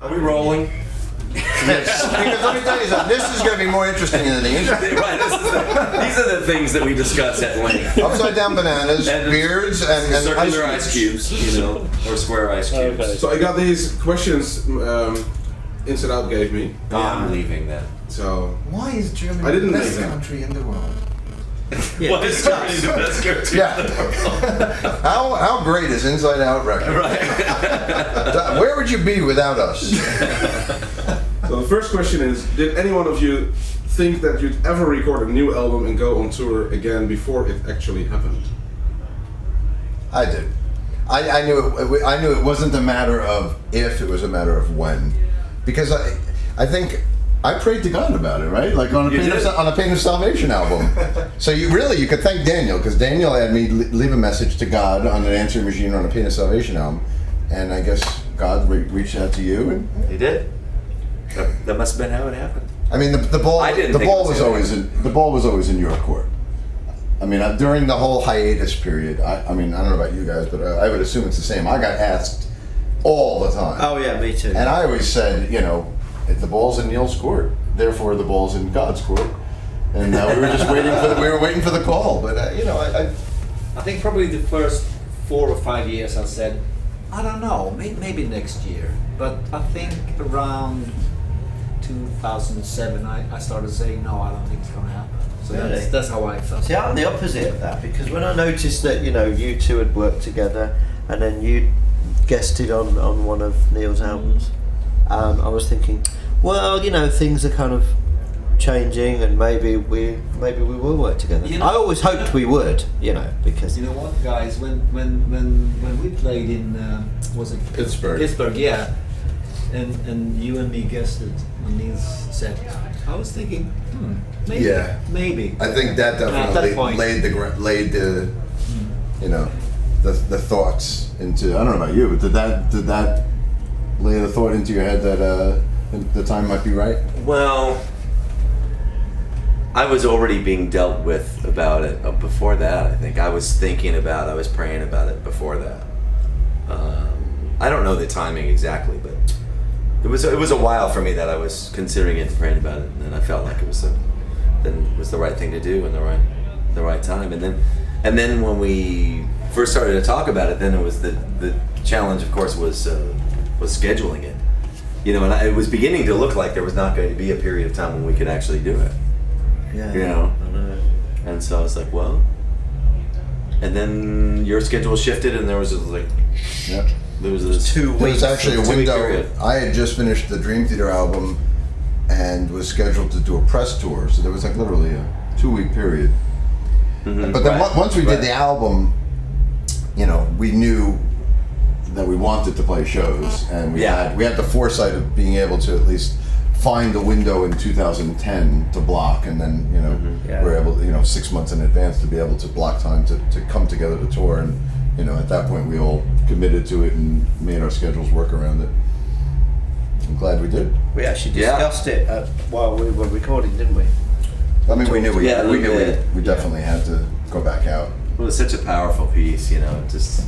Are we rolling? Yes. Because let me tell you something, this is going to be more interesting than the interview. Right, these are the things that we discuss at length. Upside down bananas, beards, and circular ice cubes, or square ice cubes. Okay. So I got these questions Inside Out gave me. I'm leaving that. So why is Germany I didn't the best leave them. country in the world? What is Germany the best country? Yeah. How great is Inside Out record? Right. Where would you be without us? So the first question is, did any one of you think that you'd ever record a new album and go on tour again before it actually happened? I did. I knew it wasn't a matter of if, it was a matter of when. Because I think I prayed to God about it, right? Like on a Pain of Salvation album. So you could thank Daniel, because Daniel had me leave a message to God on an answering machine on a Pain of Salvation album, and I guess God reached out to you. And He did. That must have been how it happened. I mean, the ball was always in your court. I mean, during the whole hiatus period, I don't know about you guys, but I would assume it's the same. I got asked all the time. Oh yeah, me too. And I always said, if the ball's in Neal's court, therefore the ball's in God's court. And we were just waiting for the call. But I think probably the first 4 or 5 years I said, I don't know, maybe next year. But I think around 2007 I started saying, no, I don't think it's going to happen. So Really? that's how I felt. See, I'm the opposite of that, because when I noticed that you two had worked together, and then you guested on one of Neal's albums, I was thinking, well, things are kind of changing, and maybe we will work together. I always hoped we would, because You know what, guys? When we played in was it Pittsburgh. Pittsburgh, yeah, and you and me guested on Neal's set. I was thinking, maybe, Yeah. maybe. I think that At that definitely point. laid the thoughts into. I don't know about you, but did that lay the thought into your head that the time might be right? Well, I was already being dealt with about it before that. I think I was praying about it before that. I don't know the timing exactly, but it was a while for me that I was considering it and praying about it, and then I felt like it was the right thing to do in the right time. And then when we first started to talk about it, then it was the challenge, of course, was scheduling it. And it was beginning to look like there was not going to be a period of time when we could actually do it. yeah, I know. And so I was like, well, and then your schedule shifted, and there was Yeah. there was this 2 There weeks. was actually a 2 week window. period. I had just finished the Dream Theater album and was scheduled to do a press tour, so there was literally a 2-week period. Mhm. But then Right. once we Right. did the album, we knew that we wanted to play shows, and we had the foresight of being able to at least find a window in 2010 to block, and then Yeah. we're able to, 6 months in advance to be able to block time to come together to tour, and at that point we all committed to it and made our schedules work around it. I'm glad we did. We actually discussed it while we were recording, didn't we? I mean, we knew we did. we definitely had to go back out. It was such a powerful piece, just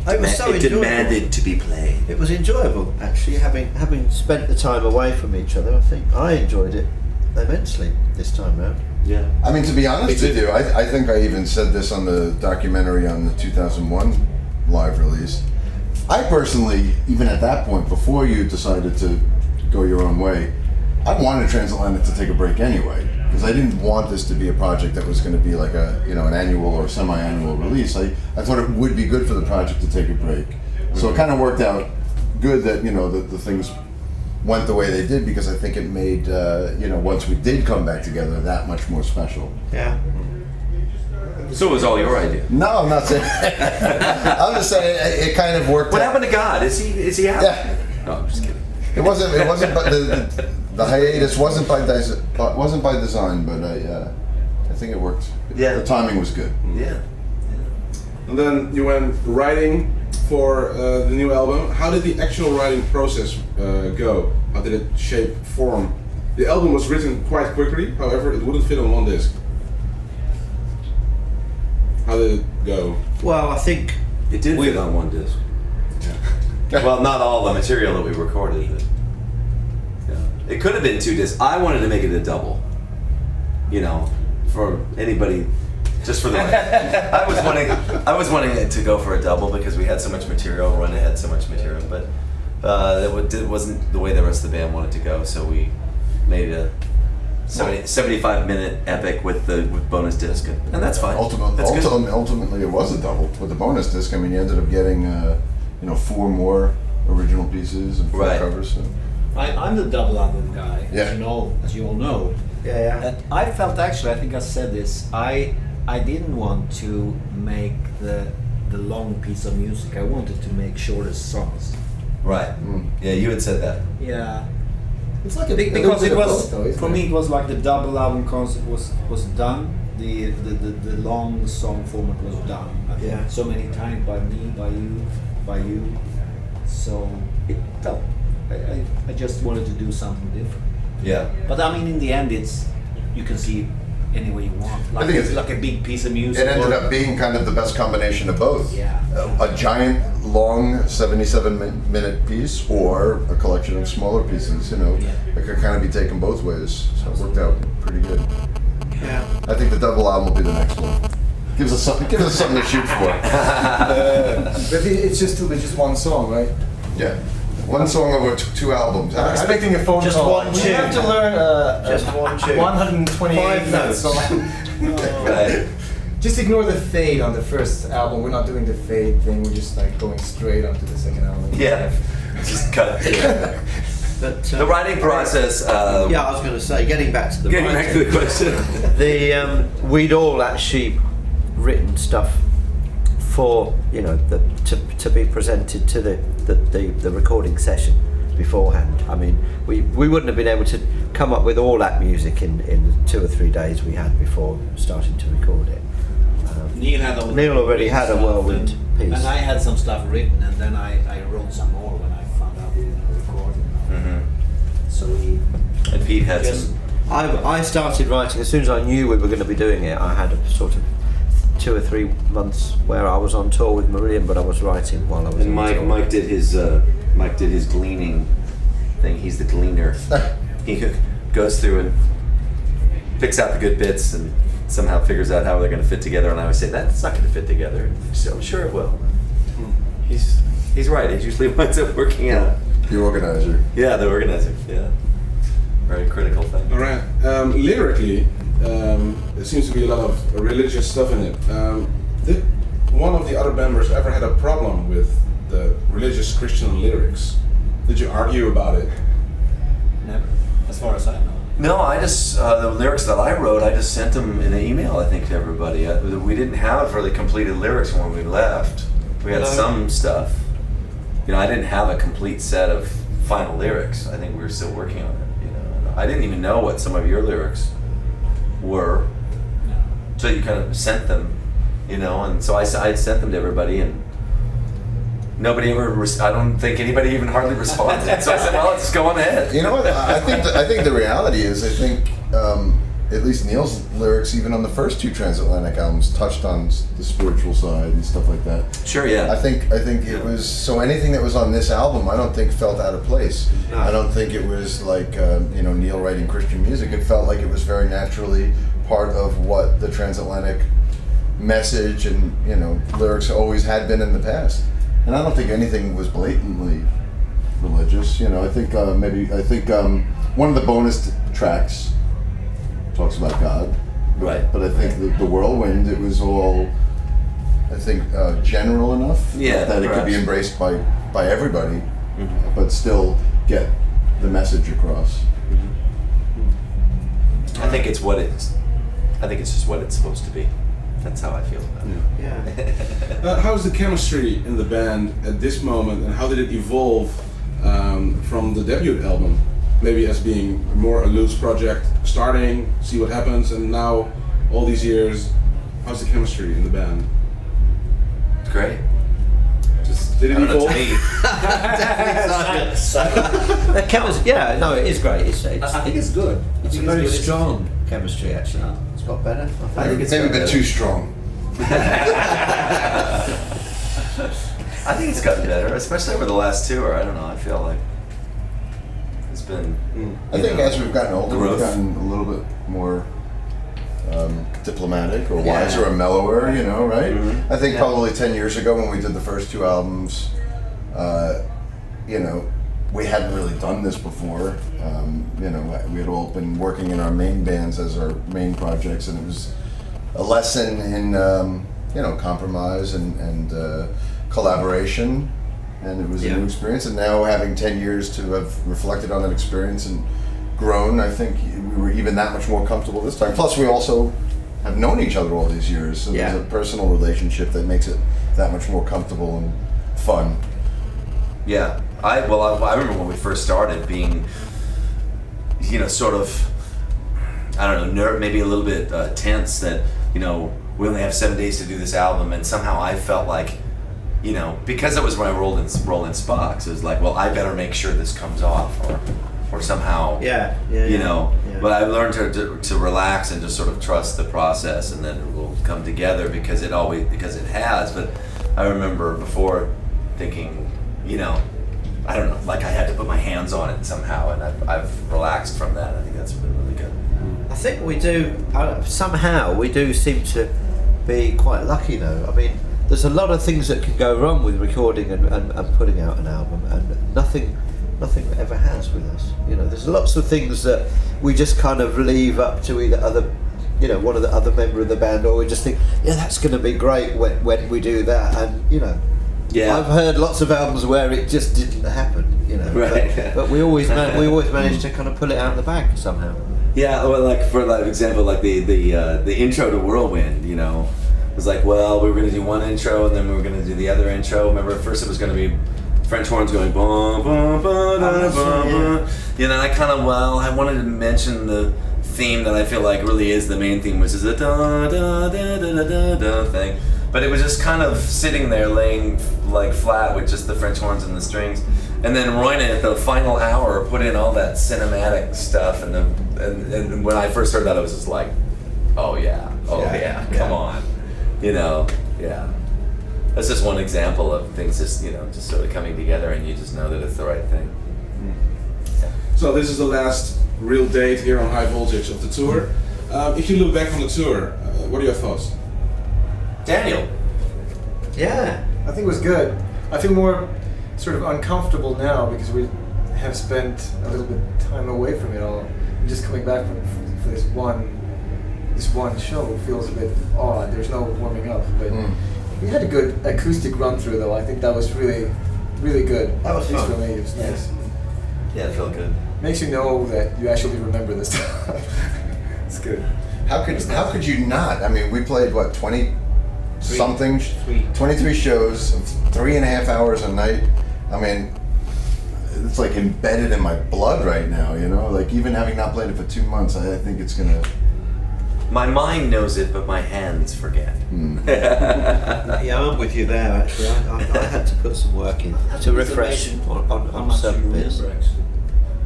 It was so it enjoyable. demanded to be played. It was enjoyable, actually, having spent the time away from each other. I think I enjoyed it immensely this time round. Yeah. I mean, to be honest with you, I think I even said this on the documentary on the 2001 live release. I personally, even at that point, before you decided to go your own way, I wanted Transatlantic to take a break anyway, because I didn't want this to be a project that was going to be like an annual or semi-annual release. I thought it would be good for the project to take a break. So it kind of worked out good that the things went the way they did, because I think it made once we did come back together that much more special. Yeah. So it was all your idea. No, I'm not saying. I'm just saying it kind of worked. What out. happened to God? Is he out? Yeah. No, I'm just kidding. It wasn't. But the hiatus wasn't by design. But I think it worked. Yeah. The timing was good. Yeah. And then you went writing for the new album. How did the actual writing process go? How did it shape form? The album was written quite quickly, however, it wouldn't fit on one disc. How did it go? Well, I think It did fit on one disc. Well, not all the material that we recorded. But, yeah. It could have been 2 discs. I wanted to make it a double. You know, for anybody, just for the. I was wanting it to go for a double because we had so much material. Roine had so much material, but it wasn't the way the rest of the band wanted to go. So we made a 75-minute epic with bonus disc, and that's fine. Ultimately, it was a double with the bonus disc. I mean, you ended up getting 4 more original pieces and 4 covers. So. I'm the double album guy, Yeah. as you all know. Yeah. And I felt actually, I think I said this, I didn't want to make the long piece of music. I wanted to make shorter songs. Right. Yeah, you had said that. Yeah. It's like Because it was both, though, isn't for it? me it was like the double album concept was done. The long song format was done. I think Yeah. so many times by me, by you. So it felt I just wanted to do something different. Yeah. But I mean, in the end, you can see it any way you want. Like think it's it's- like a big piece of music. It ended or- up being kind of the best combination of both. Yeah. A giant, long, 77-minute piece, or a collection of smaller pieces. Yeah. It could kind of be taken both ways. So it worked out pretty good. Yeah. I think the double album will be the next one. Gives us something to shoot for. But it's just one song, right? Yeah. One song over 2 albums. I'm expecting a phone Just call. one We tune. have to learn Just one tune. 128 5 notes. song. Right. Just ignore the fade on the first album. We're not doing the fade thing. We're just like going straight onto the second album. Yeah. Just cut. Yeah. But, The writing process. yeah, I was going to say, getting back to the Getting back to writing, the question. we'd all actually written stuff for to be presented to the recording session beforehand. I mean, we wouldn't have been able to come up with all that music in the 2 or 3 days we had before starting to record it. Neal already had a Whirlwind piece. and I had some stuff written, and then I wrote some more when I found out we were going to record. So we And Pete had just some. I started writing as soon as I knew we were going to be doing it. I had a sort of 2 or 3 months where I was on tour with Marillion, but I was writing while I was And on tour. Mike did his gleaning thing. He's the gleaner. He goes through and picks out the good bits and somehow figures out how they're going to fit together. And I always say that's not going to fit together. So sure it will. He's right. It usually winds up working out. The organizer. Yeah, the organizer. Yeah, very critical thing. All right. Lyrically, there seems to be a lot of religious stuff in it. Did one of the other members ever had a problem with the religious Christian lyrics? Did you argue about it? never, as far as I know. No, I just the lyrics that I wrote, I just sent them in an email. I think to everybody. We didn't have really completed lyrics when we left. We had some stuff. I didn't have a complete set of final lyrics. I think we were still working on it. I didn't even know what some of your lyrics were. So you kind of sent them, and so I sent them to everybody, and nobody ever. I don't think anybody even hardly responded. So I said, "Well, let's go on ahead." You know what? I think the reality is, at least Neal's lyrics, even on the first 2 Transatlantic albums, touched on the spiritual side and stuff like that. Sure, yeah. I think it was, so anything that was on this album, I don't think felt out of place. No. I don't think it was like Neal writing Christian music. It felt like it was very naturally part of what the Transatlantic message and lyrics always had been in the past. And I don't think anything was blatantly religious. I think one of the bonus tracks talks about God. Right. But I think the Whirlwind, it was all, general enough that it could be perhaps. embraced by everybody, but still get the message across. I think it's what it's. I think it's just what it's supposed to be. That's how I feel about it. Yeah. How's the chemistry in the band at this moment, and how did it evolve from the debut album? Maybe as being more a loose project, starting, see what happens, and now all these years, how's the chemistry in the band? It's great. Just did it I don't know, evolve? to me. It is great. It's I think it's good. It's a very strong chemistry, actually. It's got better. I think it's Maybe a bit too strong. I think it's gotten better, especially over the last tour. I don't know. I feel like it's been. I think as we've gotten older, growth. we've gotten a little bit more diplomatic or Yeah. wiser or mellower, you know, right? Mhm. I think Yeah. probably 10 years ago when we did the first two albums, you know, we hadn't really done this before. You know, we had all been working in our main bands as our main projects, and it was a lesson in, you know, compromise and collaboration. And it was a Yeah. new experience. And now having 10 years to have reflected on that experience and grown, I think we were even that much more comfortable this time. Plus, we also have known each other all these years, so Yeah. there's a personal relationship that makes it that much more comfortable and fun. Yeah, I remember when we first started being, you know, sort of, I don't know, maybe a little bit tense that, you know, we only have 7 days to do this album, and somehow I felt like, you know, because it was when I rolled in Spock, so it was like, well, I better make sure this comes off, or somehow, Yeah. you know. Yeah. But I've learned to relax and just sort of trust the process, and then it will come together because it has. But I remember before thinking, you know, I don't know, like I had to put my hands on it somehow, and I've relaxed from that. I think that's been really good. I think we do, somehow we do seem to be quite lucky though. I mean, there's a lot of things that can go wrong with recording and putting out an album, and nothing ever has with us. You know, there's lots of things that we just kind of leave up to either other, you know, one of the other member of the band, or we just think, yeah, that's going to be great when we do that, and you know. Yeah. I've heard lots of albums where it just didn't happen, you know. Right. But we always managed to kind of pull it out of the bag somehow. Yeah, well, like for example, like the intro to Whirlwind, you know, was like, well, we were gonna do one intro and then we were gonna do the other intro. Remember, at first it was gonna be French horns going bum bum bum bum bum. You know, and I wanted to mention the theme that I feel like really is the main theme, which is the da da da da da da thing. But it was just kind of sitting there, laying like flat with just the French horns and the strings. And then Roine at the final hour put in all that cinematic stuff, and when I first heard that, I was just like, oh yeah, come on, you know, yeah. That's just one example of things just, you know, just sort of coming together, and you just know that it's the right thing. So this is the last real date here on High Voltage of the tour. If you look back on the tour, what are your thoughts? Daniel. Yeah, I think it was good. I feel more sort of uncomfortable now because we have spent a little bit of time away from it all. And just coming back for this one show feels a bit odd. There's no warming up, but we had a good acoustic run through though. I think that was really, really good. That was At least fun. for me, it was nice. Yeah, it felt good. Makes you know that you actually remember this stuff. It's good. How could you not? I mean, we played what, 23 shows, 3.5 hours a night. I mean, it's like embedded in my blood right now, you know? Like even having not played it for 2 months, I think it's gonna. My mind knows it, but my hands forget. Yeah, I'm with you there actually. I had to put some work in to refresh on certain bits.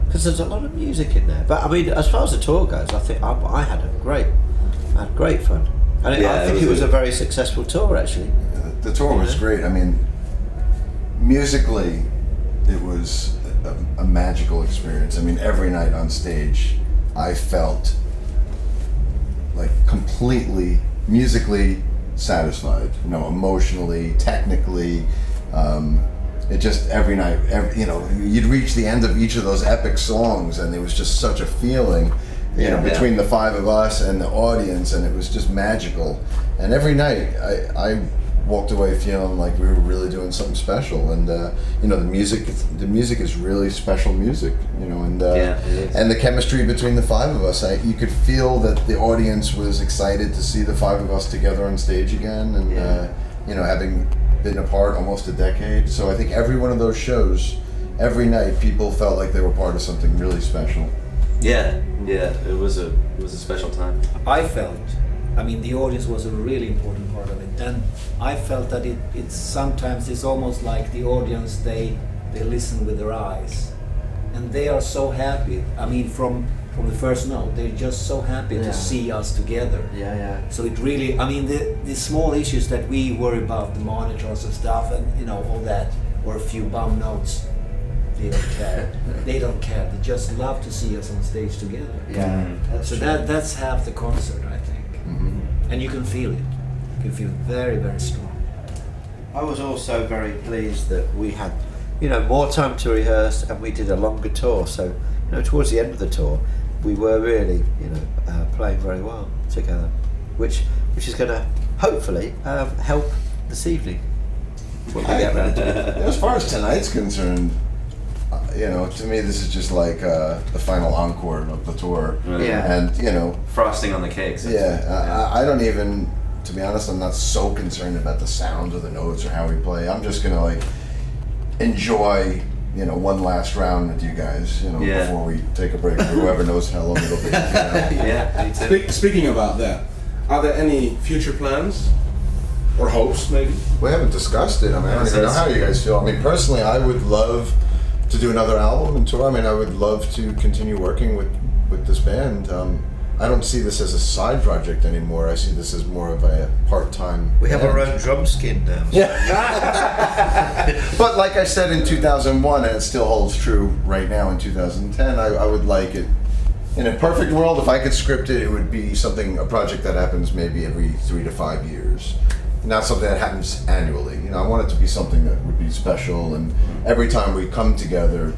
Because there's a lot of music in there. But I mean, as far as the tour goes, I think I had great fun. And Yeah, I think it was a very successful tour actually. The tour was great. I mean, musically, it was a magical experience. I mean, every night on stage, I felt like completely musically satisfied. You know, emotionally, technically. It just every night, you know, you'd reach the end of each of those epic songs, and there was just such a feeling, you know, between the five of us and the audience, and it was just magical. And every night, I walked away feeling like we were really doing something special. And you know, the music is really special music, you know, and and the chemistry between the five of us, you could feel that the audience was excited to see the five of us together on stage again, and you know, having been apart almost a decade. So I think every one of those shows, every night, people felt like they were part of something really special. Yeah, it was a special time. I felt, I mean, the audience was a really important part of it. And I felt that it's sometimes it's almost like the audience, they listen with their eyes. And they are so happy. I mean, from from the first note. They're just so happy Yeah. to see us together. Yeah. So it really, I mean, the small issues that we worry about, the monitors and stuff, and you know all that, or a few bum notes, they don't care. They don't care. They just love to see us on stage together. Yeah. So that's half the concert, I think, and you can feel it. You can feel very, very strong. I was also very pleased that we had, more time to rehearse, and we did a longer tour. So, towards the end of the tour, we were really, playing very well together, which is going to hopefully help this evening. When we get round to it. As far as tonight's concerned, to me this is just like the final encore of the tour. Yeah. And Frosting on the cakes. I don't even, to be honest, I'm not so concerned about the sound or the notes or how we play. I'm just gonna like enjoy, one last round with you guys, before we take a break for whoever knows how long it'll be. Yeah, me too. Speaking about that, are there any future plans or hopes, maybe? We haven't discussed it. I mean, I don't even know how you guys feel. I mean, personally, I would love to do another album and tour. I mean, I would love to continue working with this band. I don't see this as a side project anymore. I see this as more of a part-time We have band. our own drum skin now. But like I said in 2001, and it still holds true right now in 2010, I would like it, in a perfect world, if I could script it, it would be a project that happens maybe every 3 to 5 years. Not something that happens annually. I want it to be something that would be special, and every time we come together,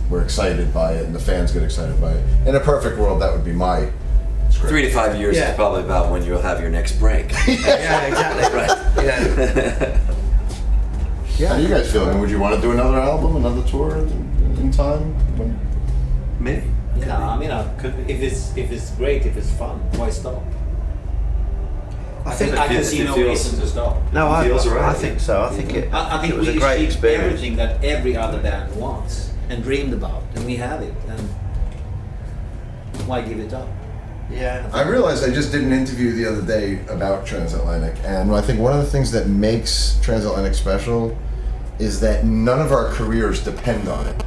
we're excited by it, and the fans get excited by it. In a perfect world, that would be my script. 3 to 5 years Yeah. is probably about when you'll have your next break. Yeah, exactly. Right. Yeah. How do you guys feel? I mean, would you want to do another album, another tour in time? Maybe. Yeah, I mean, if it's great, if it's fun, why stop? I think I can feels- see it no feels- reason to stop. No, I Feels right. I think so. I think it. I think it was we a great achieved experience. everything that every other band wants and dreamed about, and we have it. And why give it up? Yeah. I realized I just did an interview the other day about Transatlantic, and I think one of the things that makes Transatlantic special is that none of our careers depend on it.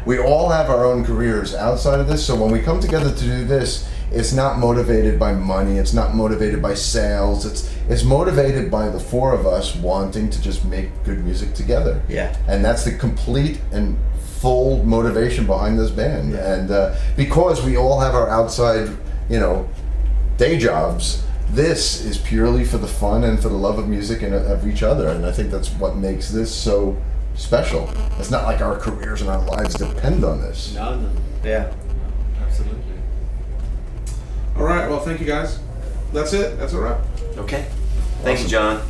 We all have our own careers outside of this, so when we come together to do this, it's not motivated by money, it's not motivated by sales, it's motivated by the four of us wanting to just make good music together. Yeah. And that's the complete and full motivation behind this band. Yeah. And because we all have our outside, day jobs, this is purely for the fun and for the love of music and of each other. And I think that's what makes this so special. It's not like our careers and our lives depend on this. No. Yeah. Absolutely. All right, well, thank you guys. That's it. That's a wrap. Okay. Thank you, John.